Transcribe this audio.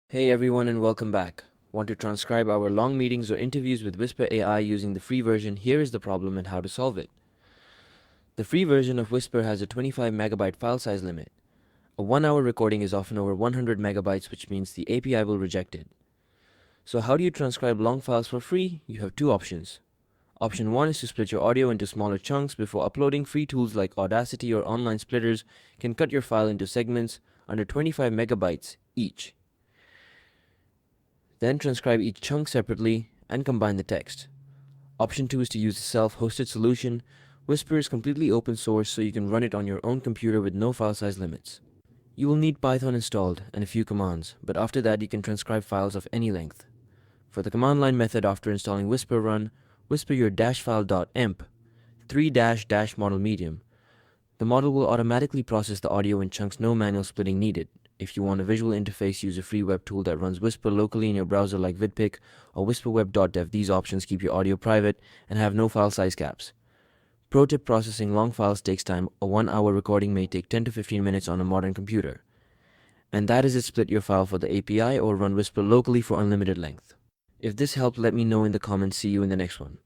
Hey everyone and welcome back. Want to transcribe our long meetings or interviews with Whisper AI using the free version? Here is the problem and how to solve it. The free version of Whisper has a 25 megabyte file size limit. A 1 hour recording is often over 100 megabytes, which means the API will reject it. So how do you transcribe long files for free? You have two options. Option 1 is to split your audio into smaller chunks before uploading. Free tools like Audacity or online splitters can cut your file into segments under 25 megabytes each. Then transcribe each chunk separately and combine the text. Option 2 is to use a self-hosted solution. Whisper is completely open source, so you can run it on your own computer with no file size limits. You will need Python installed and a few commands, but after that you can transcribe files of any length. For the command line method after installing Whisper, run whisper your -file.emp 3 model medium. The model will automatically process the audio in chunks, no manual splitting needed. If you want a visual interface, use a free web tool that runs Whisper locally in your browser like vidpic or whisperweb.dev. These options keep your audio private and have no file size caps. Pro tip: processing long files takes time. A 1 hour recording may take 10 to 15 minutes on a modern computer. And that is it. Split your file for the API or run Whisper locally for unlimited length. If this helped, let me know in the comments. See you in the next one.